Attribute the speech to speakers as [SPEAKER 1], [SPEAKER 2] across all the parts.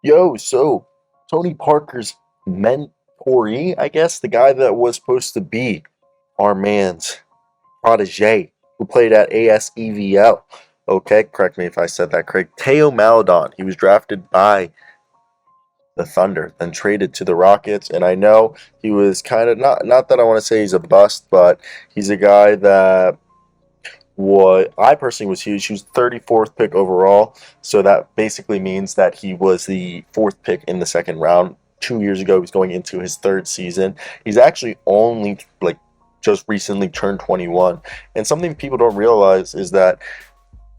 [SPEAKER 1] So Tony Parker's mentoree, I guess, the guy that was supposed to be our man's protege, who played at ASEVL. Okay, correct me if I said that correct. Theo Maledon. He was drafted by the Thunder, then traded to the Rockets. And I know he was kind of not that I want to say he's a bust, but he's a guy that what I personally was huge. He was 34th pick overall, so that basically means that he was the fourth pick in the second round. 2 years ago, he was going into his third season. He's actually only like just recently turned 21, and something people don't realize is that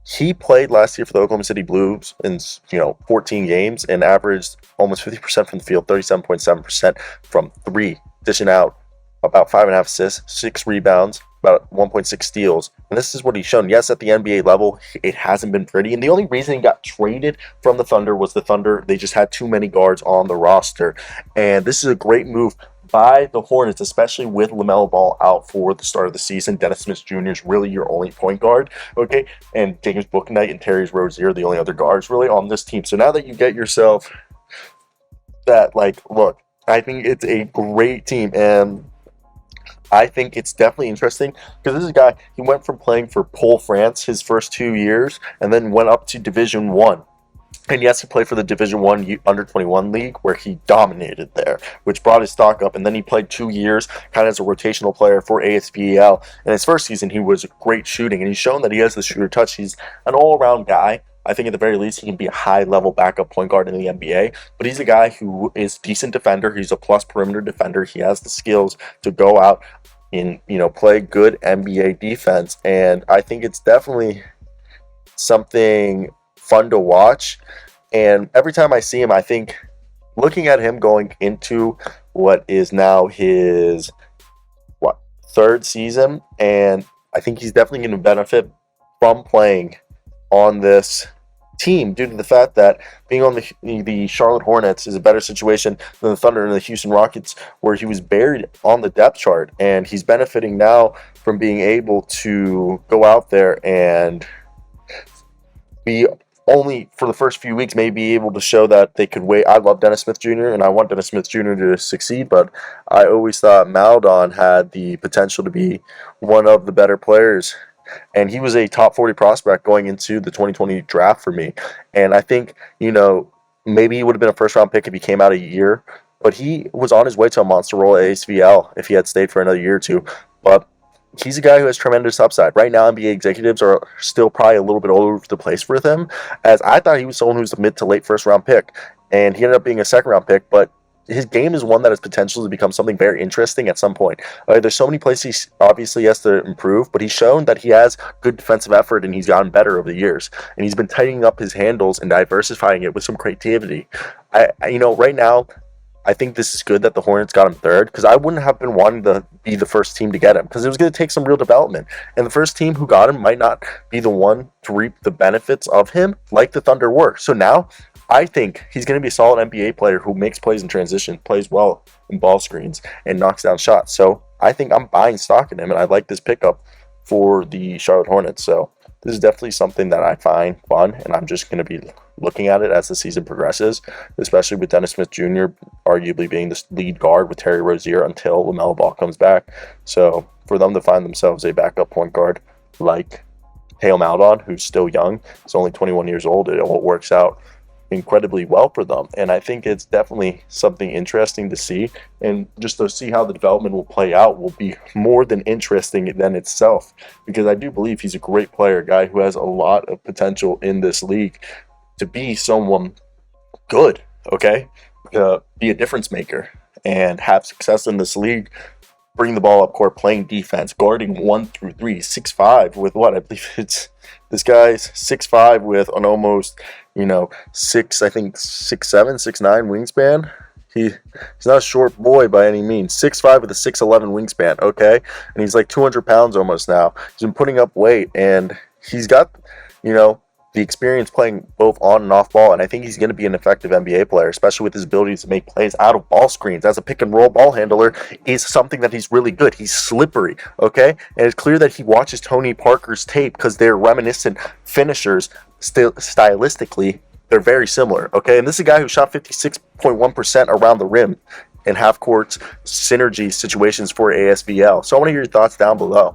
[SPEAKER 1] he played last year for the Oklahoma City Blues in 14 games and averaged almost 50% from the field, 37.7% from three, dishing out about 5.5 assists, 6 rebounds, about 1.6 steals. And this is what he's shown. Yes, at the NBA level, it hasn't been pretty. And the only reason he got traded from the Thunder was the Thunder, they just had too many guards on the roster. And this is a great move by the Hornets, especially with LaMelo Ball out for the start of the season. Dennis Smith Jr. is really your only point guard, okay? And James Bouknight and Terry Rozier are the only other guards really on this team. So now that you get yourself that, look, I think it's a great team, and I think it's definitely interesting because this is a guy, he went from playing for Pole France his first 2 years and then went up to Division One. And yes, he played for the Division One under 21 league where he dominated there, which brought his stock up. And then he played 2 years kind of as a rotational player for ASVEL. In his first season, he was great shooting, and he's shown that he has the shooter touch. He's an all-around guy. I think at the very least he can be a high-level backup point guard in the NBA. But he's a guy who is a decent defender. He's a plus perimeter defender. He has the skills to go out and play good NBA defense. And I think it's definitely something fun to watch. And every time I see him, I think looking at him going into what is now his third season, and I think he's definitely going to benefit from playing on this team due to the fact that being on the Charlotte Hornets is a better situation than the Thunder and the Houston Rockets, where he was buried on the depth chart, and he's benefiting now from being able to go out there and be only for the first few weeks may be able to show that they could wait. I love Dennis Smith Jr. and I want Dennis Smith Jr. to succeed, but I always thought Maledon had the potential to be one of the better players. And he was a top 40 prospect going into the 2020 draft for me. And I think, maybe he would have been a first round pick if he came out a year, but he was on his way to a monster role at ASVL if he had stayed for another year or two. But he's a guy who has tremendous upside. Right now, NBA executives are still probably a little bit all over the place with him, as I thought he was someone who was a mid to late first round pick, and he ended up being a second round pick, but his game is one that has potential to become something very interesting at some point. There's so many places he obviously has to improve, but he's shown that he has good defensive effort and he's gotten better over the years. And he's been tightening up his handles and diversifying it with some creativity. Right now, I think this is good that the Hornets got him third, because I wouldn't have been wanting to be the first team to get him, because it was going to take some real development. And the first team who got him might not be the one to reap the benefits of him like the Thunder were. So now I think he's going to be a solid NBA player who makes plays in transition, plays well in ball screens, and knocks down shots. So I think I'm buying stock in him, and I like this pickup for the Charlotte Hornets. So this is definitely something that I find fun, and I'm just going to be looking at it as the season progresses, especially with Dennis Smith Jr. arguably being the lead guard with Terry Rozier until LaMelo Ball comes back. So for them to find themselves a backup point guard like Theo Maledon, who's still young, he's only 21 years old, it all works out incredibly well for them. And I think it's definitely something interesting to see, and just to see how the development will play out will be more than interesting than itself, because I do believe he's a great player, a guy who has a lot of potential in this league to be someone good, okay? Be a difference maker and have success in this league, bring the ball up court, playing defense, guarding 1 through 3, 6'5", with what I believe it's this guy's 6'5" with an almost 6, I think 6'7", 6'9" wingspan. He's not a short boy by any means. 6'5" with a 6'11" wingspan, okay? And he's like 200 pounds almost now. He's been putting up weight, and he's got the experience playing both on and off ball, and I think he's going to be an effective NBA player, especially with his ability to make plays out of ball screens. As a pick-and-roll ball handler is something that he's really good. He's slippery, okay? And it's clear that he watches Tony Parker's tape because they're reminiscent finishers still stylistically They're very similar, okay? And this is a guy who shot 56.1% around the rim in half-court synergy situations for ASVL. So I want to hear your thoughts down below.